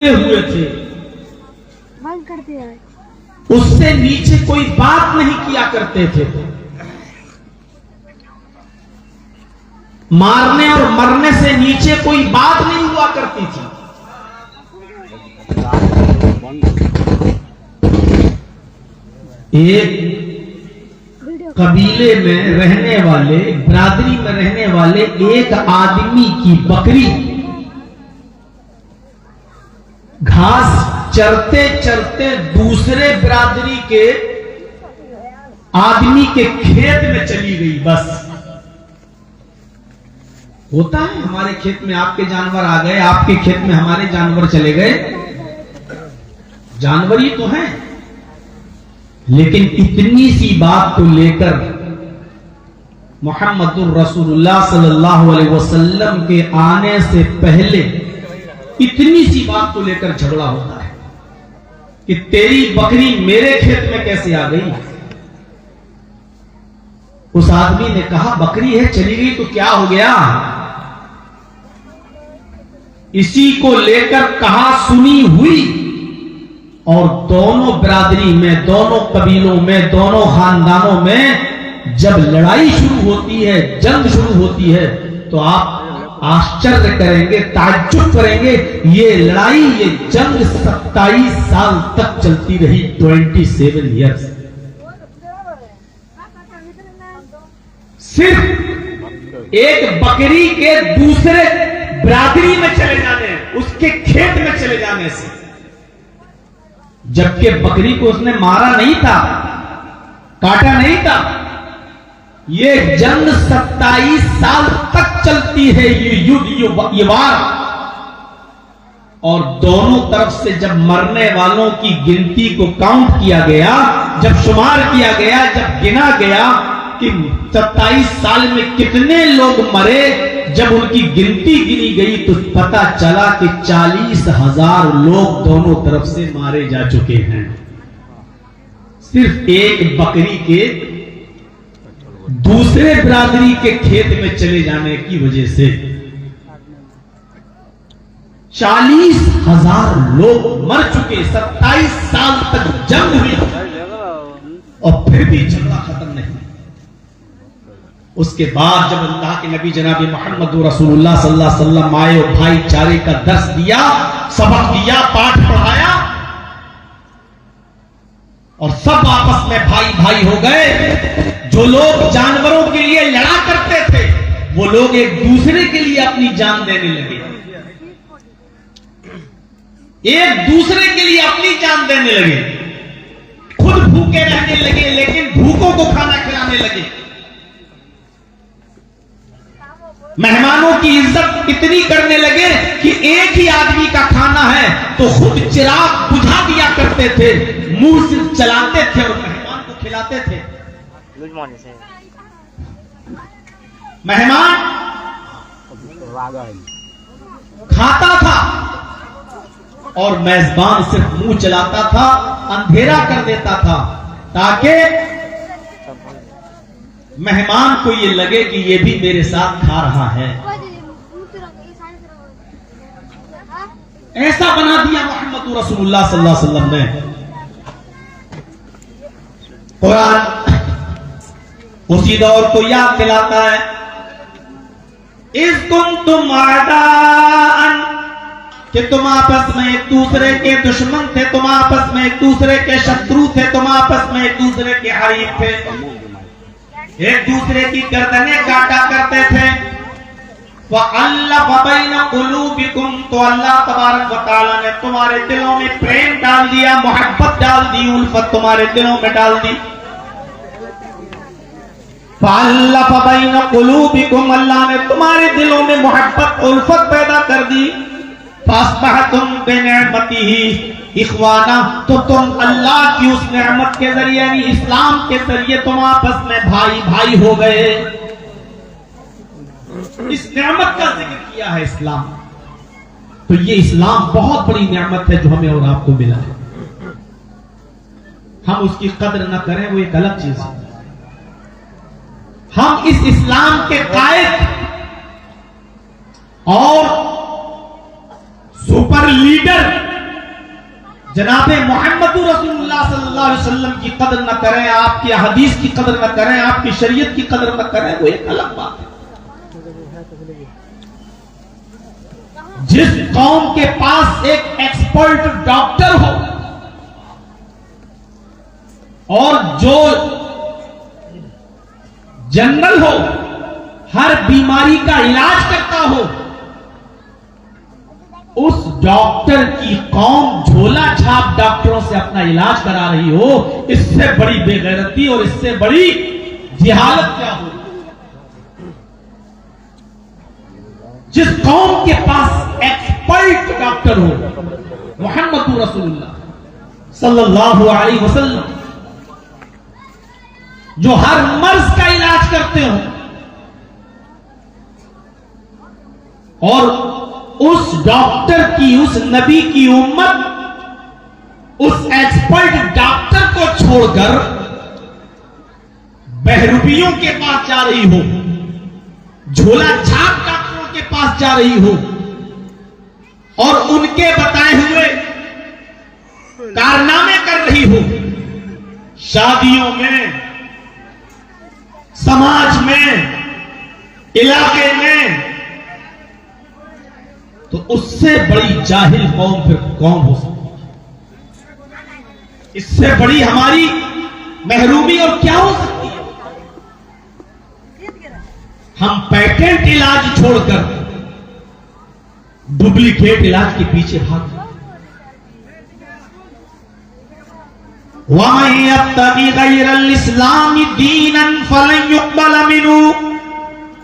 हुए थे, उससे नीचे कोई बात नहीं किया करते थे। मारने और मरने से नीचे कोई बात नहीं हुआ करती थी। एक कबीले में रहने वाले, बिरादरी में रहने वाले एक आदमी की बकरी घास चरते चरते दूसरे बिरादरी के आदमी के खेत में चली गई। बस होता है, हमारे खेत में आपके जानवर आ गए, आपके खेत में हमारे जानवर चले गए। जानवर ही तो हैं, लेकिन इतनी सी बात को लेकर मुहम्मदुर रसूलुल्लाह सल्लल्लाहु अलैहि वसल्लम के आने से पहले इतनी सी बात को लेकर झगड़ा होता है कि तेरी बकरी मेरे खेत में कैसे आ गई। उस आदमी ने कहा बकरी है, चली गई तो क्या हो गया। इसी को लेकर कहा सुनी हुई, और दोनों बिरादरी में, दोनों कबीलों में, दोनों खानदानों में जब लड़ाई शुरू होती है, जंग शुरू होती है, तो आप आश्चर्य करेंगे, ताज्जुब करेंगे। ये लड़ाई, ये जंग 27 साल तक चलती रही, 27 ईयर्स। सिर्फ एक बकरी के दूसरे बिरादरी में चले जाने, उसके खेत में चले जाने से, जबकि बकरी को उसने मारा नहीं था, काटा नहीं था। ये जंग 27 साल तक चलती है, ये युद्ध, ये वार। और दोनों तरफ से जब मरने वालों की गिनती को काउंट किया गया, जब शुमार किया गया, जब गिना गया कि 27 साल में कितने लोग मरे, जब उनकी गिनती गिनी गई तो पता चला कि 40,000 लोग दोनों तरफ से मारे जा चुके हैं, सिर्फ एक बकरी के दूसरे बिरादरी के खेत में चले जाने की वजह से। 40,000 लोग मर चुके, 27 साल तक जंग हुई और फिर भी झगड़ा खत्म नहीं। उसके बाद जब अल्लाह के नबी जनाब मोहम्मद रसूलुल्लाह सल्लल्लाहु अलैहि वसल्लम आए और भाईचारे का दर्स दिया, सबक दिया, पाठ पढ़ाया, और सब आपस में भाई भाई हो गए। जो लोग जानवरों के लिए लड़ा करते थे, वो लोग एक दूसरे के लिए अपनी जान देने लगे, एक दूसरे के लिए अपनी जान देने लगे। खुद भूखे रहने लगे, लेकिन भूखों को खाना खिलाने लगे। मेहमानों की इज्जत इतनी करने लगे कि एक ही आदमी का खाना है तो खुद चिराग बुझा दिया करते थे, मुंह सिर्फ चलाते थे और मेहमान को खिलाते थे। मेहमान खाता था और मेजबान सिर्फ मुंह चलाता था, अंधेरा कर देता था, ताकि मेहमान को ये लगे कि ये भी मेरे साथ खा रहा है। ऐसा बना दिया मोहम्मद रसूलुल्लाह सल्लल्लाहु अलैहि वसल्लम ने। कुरान उसी दौर को याद दिलाता है, इस कुंतुम अदाअन, कि तुम आपस में एक दूसरे के दुश्मन थे, तुम आपस में एक दूसरे के शत्रु थे, तुम आपस में एक दूसरे के हरीफ थे, एक दूसरे की गर्दनें काटा करते थे। वअल्लफ़ बैन क़ुलूबिकुम, तो अल्लाह तबारक व तआला ने तुम्हारे दिलों में प्रेम डाल दिया, मोहब्बत डाल दी, उल्फत तुम्हारे दिलों में डाल दी। फ़अल्लफ़ बैन क़ुलूबिकुम, अल्लाह ने तुम्हारे दिलों में मोहब्बत उल्फत पैदा कर दी। फ़अस्बहतुम बिनिअमतिही इख़वाना, तो तुम अल्लाह की उस नेमत के जरिए, यानी इस्लाम के जरिए तुम आपस में भाई भाई हो गए। इस नेमत का जिक्र किया है इस्लाम। तो ये इस्लाम बहुत बड़ी नेमत है जो हमें और आपको मिला है। हम उसकी कदर न करें वो एक अलग चीज है। हम इस इस्लाम के कायद और सुपर लीडर जनाबे मोहम्मद रसूलुल्लाह सल्लल्लाहु अलैहि वसल्लम की कदर न करें, आपकी हदीस की कदर न करें, आपकी शरीयत की कदर न करें, वो एक अलग बात है। जिस कौम के पास एक एक्सपर्ट डॉक्टर हो और जो जनरल हो, हर बीमारी का इलाज करता हो, उस डॉक्टर की कौम झोला छाप डॉक्टरों से अपना इलाज करा रही हो, इससे बड़ी बेगैरती और इससे बड़ी जिहालत क्या हो। जिस कौम के पास एक्सपर्ट डॉक्टर हो, मोहम्मद रसूलुल्लाह सल्लल्लाहु अलैहि वसल्लम, जो हर मर्ज का इलाज करते हो, और उस डॉक्टर की, उस नबी की उम्मत उस एक्सपर्ट डॉक्टर को छोड़कर बहरूपियों के पास जा रही हो, झोला छाप डॉक्टरों के पास जा रही हो और उनके बताए हुए कारनामे कर रही हो, शादियों में, समाज में, इलाके में, तो उससे बड़ी जाहिल कौम फिर कौन हो सकती है? इससे बड़ी हमारी महरूमी और क्या हो सकती है? हम पैटेंट इलाज छोड़कर डुप्लीकेट इलाज के पीछे भाग रहे। वमन यब्तगी गैरल इस्लामी दीनन फलन युक़बल मिन्हु,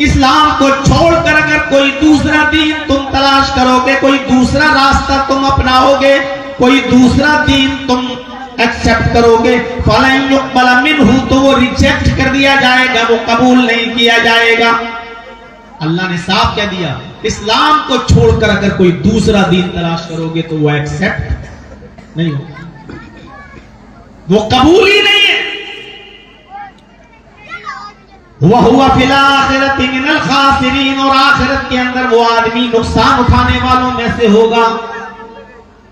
इस्लाम को छोड़कर अगर कोई दूसरा दीन तुम तलाश करोगे, कोई दूसरा रास्ता तुम अपनाओगे, कोई दूसरा दीन तुम एक्सेप्ट करोगे, फलन युक़बल मिन्हु, तो वो रिजेक्ट कर दिया जाएगा, वो कबूल नहीं किया जाएगा। अल्लाह ने साफ कह दिया, इस्लाम को छोड़कर अगर कोई दूसरा दीन तलाश करोगे तो वो एक्सेप्ट नहीं होगा, वो कबूल ही नहीं है। वह हुआ फिल आखिरति मिनल खासिरीन, और आखिरत के अंदर वो आदमी नुकसान उठाने वालों में से होगा।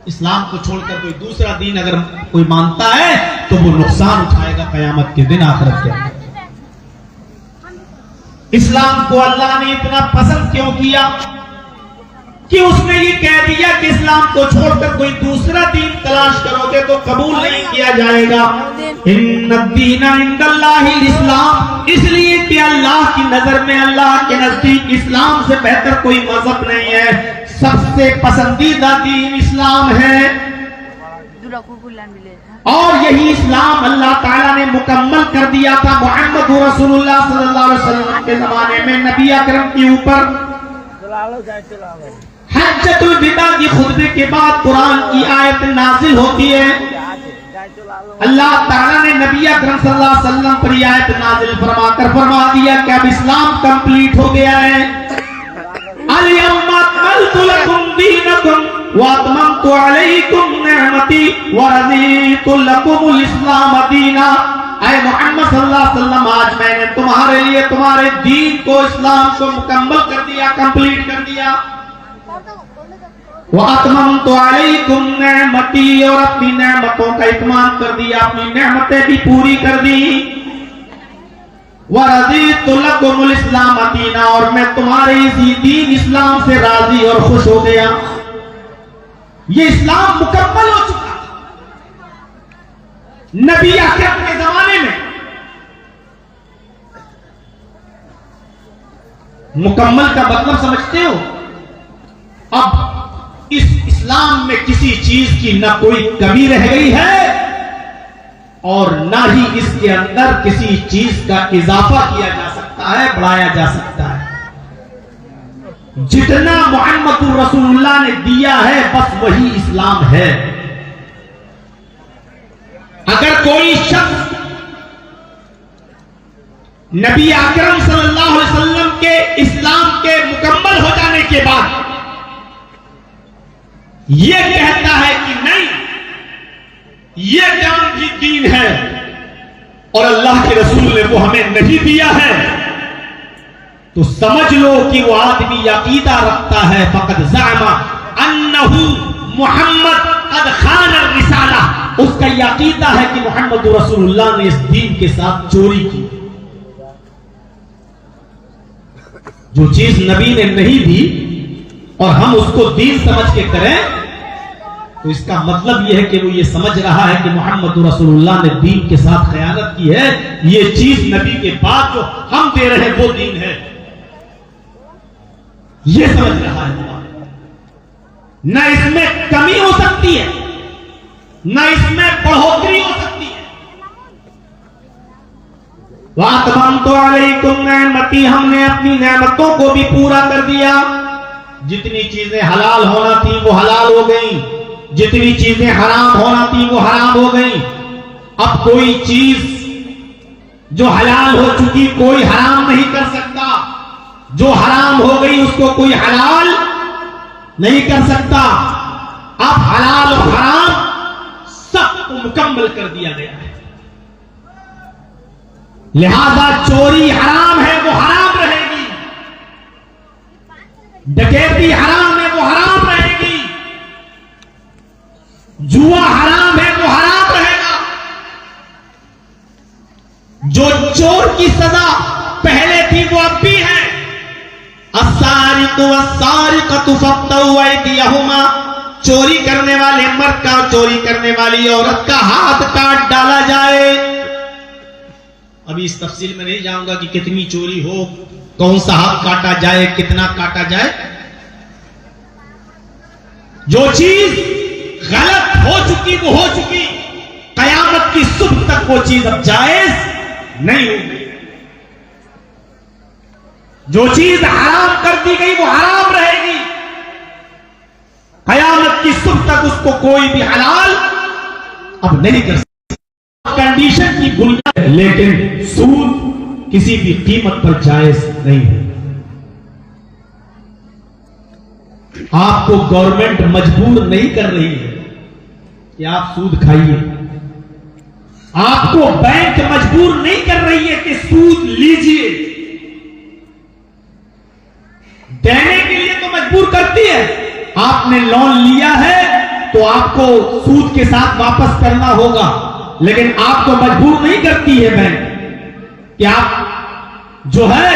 इस्लाम को छोड़कर कोई दूसरा दीन अगर कोई मानता है तो वो नुकसान उठाएगा कयामत के दिन, आखिरत के अंदर। इस्लाम को अल्लाह ने इतना पसंद क्यों किया कि उसने ये कह दिया कि इस्लाम को छोड़कर कोई दूसरा दीन तलाश करोगे तो कबूल नहीं किया जाएगा। इन्नद्दीना इंदल्लाहिल इस्लाम, इसलिए कि अल्लाह की नजर में, अल्लाह के नजदीक इस्लाम से बेहतर कोई मजहब नहीं है। सबसे पसंदीदा दीन इस्लाम है, और यही इस्लाम अल्लाह ताला ने मुकम्मल कर दिया था मोहम्मद रसूलुल्लाह सल्लल्लाहु अलैहि वसल्लम के जमाने में नबी अकरम के ऊपर। हज्जतुल विदा की खुतबे के बाद कुरान की आयत नाजिल होती है। अल्लाह ताला ने नबी अकरम सल्लल्लाहु अलैहि वसल्लम पर यह आयत नाजिल फरमाकर फरमा दिया कि अब इस्लाम कंप्लीट हो गया है। अल-यौमा अकमलतु लकुम दीनकुम व अतममतु अलैकुम निअमती व रज़ीतु लकुमुल इस्लाम दीना। ऐ मोहम्मद सल्लल्लाहु अलैहि वसल्लम, आज मैंने तुम्हारे लिए तुम्हारे दीन को, इस्लाम को मुकम्मल कर दिया, कंप्लीट कर दिया। व अतममतु अलैकुम निअमती, और अपनी नेमतों का इत्माम कर दिया, अपनी नेमतें भी पूरी कर दी। व रज़ीतु लकुमुल इस्लाम दीना, और मैं तुम्हारे इसी दीन इस्लाम से राजी और खुश हो गया। ये इस्लाम मुकम्मल हो चुका। नबी अकरम के जमाने में मुकम्मल का मतलब समझते हो? अब इस इस्लाम में किसी चीज की ना कोई कमी रह गई है और ना ही इसके अंदर किसी चीज का इजाफा किया जा सकता है, बढ़ाया जा सकता है। जितना मोहम्मद रसूलुल्लाह ने दिया है बस वही इस्लाम है। अगर कोई शख्स नबी अकरम सल्लल्लाहु अलैहि वसल्लम के इस्लाम के मुकम्मल हो जाने के बाद यह कहता है कि नहीं, यह काम भी दीन है और अल्लाह के रसूल ने वो हमें नहीं दिया है, तो समझ लो कि वो आदमी अकीदा रखता है फकद ज़अमा अन्नहु मुहम्मद कद खाना रिसाला, उसका यह अकीदा है कि मोहम्मद रसूलुल्लाह ने इस दीन के साथ चोरी की। जो चीज नबी ने नहीं दी और हम उसको दीन समझ के करें, तो इसका मतलब यह है कि वो ये समझ रहा है कि मोहम्मद रसूलुल्लाह ने दीन के साथ खयानत की है। ये चीज नबी के बाद जो हम दे रहे हैं वो दीन है, ये समझ रहा है। न इसमें कमी हो सकती है, न इसमें बढ़ोतरी हो सकती है। वातमाम तो अलैकुम नेमती, हमने अपनी नेमतों को भी पूरा कर दिया। जितनी चीजें हलाल होना थी वो हलाल हो गई, जितनी चीजें हराम होना थी वो हराम हो गई। अब कोई चीज जो हलाल हो चुकी कोई हराम नहीं कर सकता, जो हराम हो गई उसको कोई हलाल नहीं कर सकता। अब हलाल और हराम सबको मुकम्मल कर दिया गया है। लिहाजा चोरी हराम है वो हराम रहेगी, डकैती हराम है वो हराम रहेगी, जुआ हराम है वो हराम रहेगा। जो चोर की सजा पहले थी वो अब भी है। अस्सारिकु वस्सारिकतु फक्तऊ अयदियहुमा, चोरी करने वाले मर्द का और चोरी करने वाली औरत का हाथ काट डाला जाए। अभी इस तफसील में नहीं जाऊंगा कि कितनी चोरी हो, कौन सा हाथ काटा जाए, कितना काटा जाए। जो चीज गलत हो चुकी वो हो चुकी, कयामत की सुबह तक वो चीज अब जायज नहीं होगी। जो चीज हराम कर दी गई वो हराम रहेगी, कयामत की सुबह तक उसको कोई भी हलाल अब नहीं कर सकता। कंडीशन की बुनियाद है, लेकिन सूद किसी भी कीमत पर जायज नहीं है। आपको गवर्नमेंट मजबूर नहीं कर रही है कि आप सूद खाइए, आपको बैंक मजबूर नहीं कर रही है कि सूद लीजिए। देने के लिए तो मजबूर करती है। आपने लोन लिया है तो आपको सूद के साथ वापस करना होगा, लेकिन आपको मजबूर नहीं करती है बैंक कि आप जो है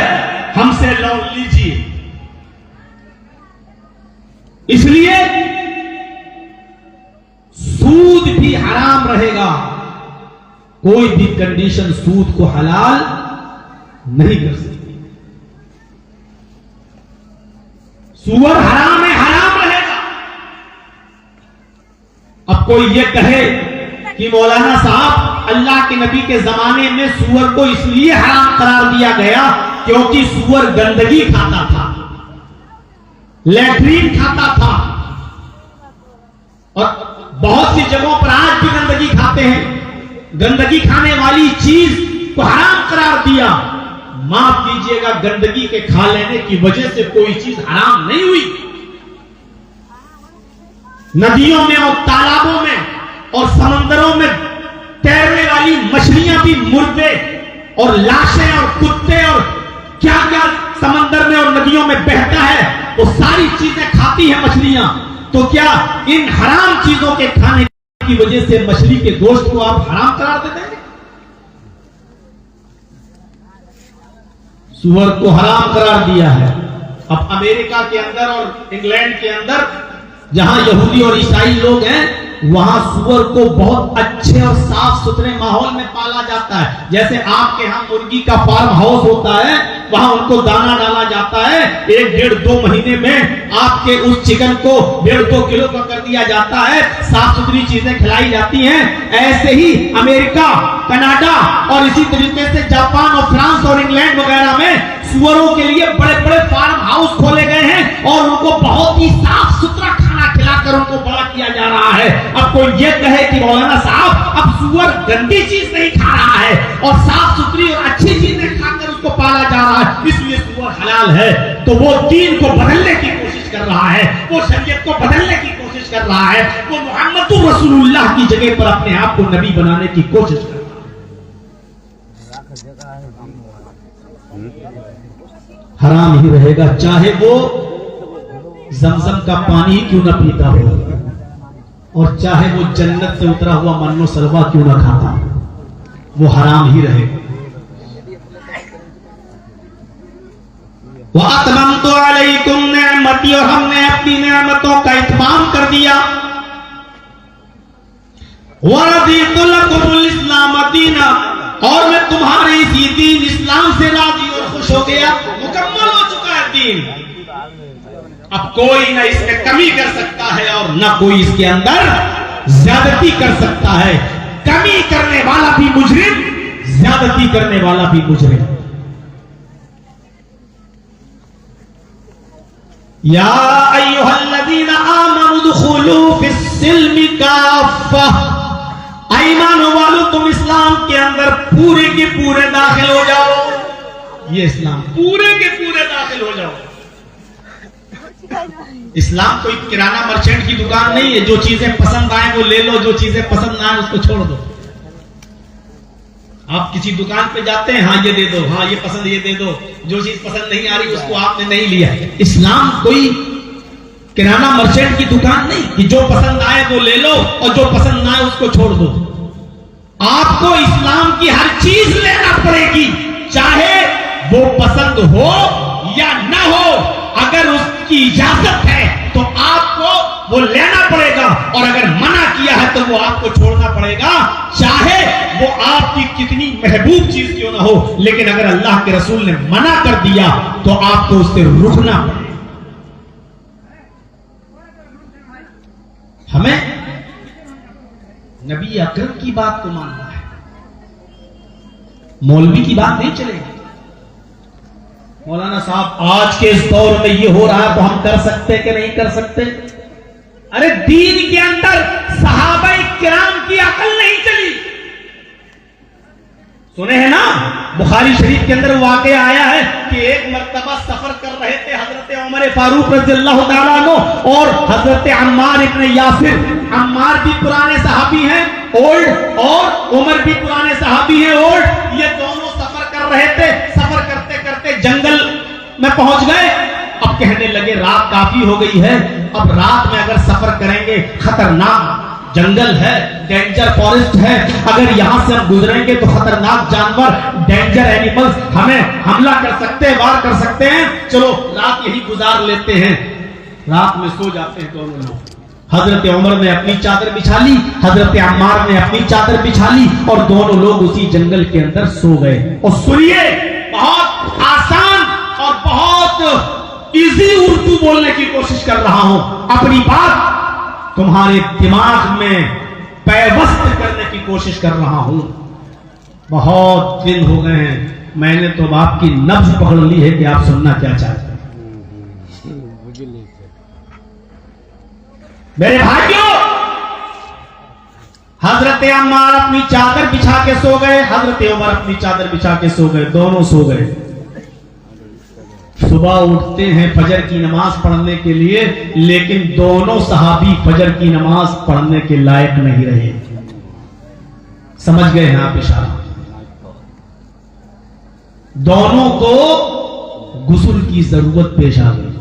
हमसे लोन लीजिए। इसलिए सूद भी हराम रहेगा, कोई भी कंडीशन सूद को हलाल नहीं कर सकती। सूअर हराम है, हराम रहेगा। अब कोई ये कहे कि मौलाना साहब अल्लाह के नबी के जमाने में सूअर को इसलिए हराम करार दिया गया क्योंकि सूअर गंदगी खाता था, लैट्रीन खाता था, और बहुत सी जगहों पर आज भी गंदगी खाते हैं। गंदगी खाने वाली चीज को हराम करार दिया। माफ कीजिएगा, गंदगी के खा लेने की वजह से कोई चीज हराम नहीं हुई। नदियों में और तालाबों में और समंदरों में तैरने वाली मछलियां भी मुर्दे और लाशें और कुत्ते और क्या क्या समंदर में और नदियों में बहता है, वो सारी चीजें खाती है मछलियां। तो क्या इन हराम चीजों के खाने की वजह से मछली के गोश्त को आप हराम करार देते हैं? सूअर को हराम करार दिया है। अब अमेरिका के अंदर और इंग्लैंड के अंदर जहां यहूदी और ईसाई लोग हैं, वहां सूअर को बहुत अच्छे और साफ सुथरे माहौल में पाला जाता है। जैसे आपके यहां मुर्गी का फार्म हाउस होता है, वहां उनको दाना डाला जाता है। 1-1.5-2 महीने में आपके उस चिकन को 1.5-2 किलो का कर दिया जाता है, साफ सुथरी चीजें खिलाई जाती हैं। ऐसे ही अमेरिका, कनाडा और इसी तरीके से जापान और फ्रांस और इंग्लैंड वगैरह में सूअरों के लिए बड़े बड़े फार्म हाउस खोले गए हैं और उनको बहुत ही साफ सुथरा खाना खिलाकर उनको बड़ा किया जा रहा है। अब कोई ये कहे कि मौलाना साहब अब सूअर गंदी चीज नहीं खा रहा है और साफ सुथरी और अच्छी चीजें खाकर उसको पाला जा रहा है, इसलिए सूअर हलाल है, तो वो दीन को बदलने की कोशिश कर रहा है, वो शरीयत को बदलने की कोशिश कर रहा है, वो मोहम्मद रसूलुल्लाह की जगह पर अपने आप को नबी बनाने की कोशिश कर रहा है। हराम ही रहेगा, चाहे वो जमजम का पानी क्यों ना पीता हो। और चाहे वो जन्नत से उतरा हुआ मन्नो सलवा क्यों ना खाता, वो हराम ही रहे। वअतममतु अलैकुम निअमती, और हमने अपनी नेमतों का इत्माम कर दिया। वरदीतु लकुमुल इस्लाम दीना, और मैं तुम्हारे इसी दीन इस्लाम से राजी और खुश हो गया। मुकम्मल हो चुका है दीन, अब कोई ना इसमें कमी कर सकता है और ना कोई इसके अंदर ज्यादती कर सकता है। कमी करने वाला भी मुजरिम, ज्यादती करने वाला भी मुजरिम। या अय्युहल्लज़ीना आमनु दुखुलू फिस्सिल्मि काफ़्फ़ा, ईमान वालों तुम इस्लाम के अंदर पूरे के पूरे दाखिल हो जाओ। ये इस्लाम पूरे के पूरे दाखिल हो जाओ। इस्लाम कोई किराना मर्चेंट की दुकान नहीं है, जो चीजें पसंद आए वो ले लो, जो चीजें पसंद ना आए उसको छोड़ दो। आप किसी दुकान पे जाते हैं, हाँ ये दे दो, हाँ ये पसंद ये दे दो, जो चीज पसंद नहीं आ रही उसको आपने नहीं लिया। इस्लाम कोई किराना मर्चेंट की दुकान नहीं कि जो पसंद आए वो ले लो और जो पसंद ना आए उसको छोड़ दो। आपको इस्लाम की हर चीज लेना पड़ेगी, चाहे वो पसंद हो या ना हो। अगर उसकी इजाजत है तो आपको वो लेना पड़ेगा, और अगर मना किया है तो वो आपको छोड़ना पड़ेगा, चाहे वो आपकी कितनी महबूब चीज क्यों ना हो। लेकिन अगर अल्लाह के रसूल ने मना कर दिया तो आपको उससे रुकना पड़ेगा। हमें नबी अकरम की बात को मानना है, मौलवी की बात नहीं चलेगी। मौलाना साहब आज के इस दौर में ये हो रहा है तो हम कर सकते कि नहीं कर सकते? अरे दीन के अंदर सहाबाए किराम की अकल नहीं चली। सुने हैं ना, बुखारी शरीफ के अंदर वाकया आया है कि एक मर्तबा सफर कर रहे थे हजरत उमर फारूक रज़ियल्लाहु ताला अन्हु और हजरत अम्मार इब्न यासिर। अम्मार भी पुराने सहाबी हैं ओल्ड, और उमर भी पुराने सहाबी हैं ओल्ड। ये दोनों सफर कर रहे थे। सफर करते करते जंगल में पहुंच गए। अब कहने लगे रात काफी हो गई है, अब रात में अगर सफर करेंगे, खतरनाक जंगल है, डेंजर फॉरेस्ट है, अगर यहां से हम गुजरेंगे तो खतरनाक जानवर, डेंजर एनिमल्स हमें हमला कर सकते हैं, वार कर सकते हैं। चलो रात यही गुजार लेते हैं। रात में सो जाते हैं दोनों लोग। हजरत उमर ने अपनी चादर बिछा ली, हजरत अम्मार ने अपनी चादर बिछा ली, और दोनों लोग उसी जंगल के अंदर सो गए। और सुनिए, बहुत आसान और बहुत इजी उर्दू बोलने की कोशिश कर रहा हूं, अपनी बात तुम्हारे दिमाग में पैवस्त करने की कोशिश कर रहा हूं। बहुत दिन हो गए हैं, मैंने तो आपकी नब्ज पकड़ ली है कि आप सुनना क्या चाहते हैं। मेरे भाइयों, हजरत अम्मार अपनी चादर बिछा के सो गए, हजरत उमर अपनी चादर बिछा के सो गए, दोनों सो गए। सुबह उठते हैं फजर की नमाज पढ़ने के लिए, लेकिन दोनों सहाबी फजर की नमाज पढ़ने के लायक नहीं रहे। समझ गए हैं आप इशारा? दोनों को गुस्ल की जरूरत पेश आ गई।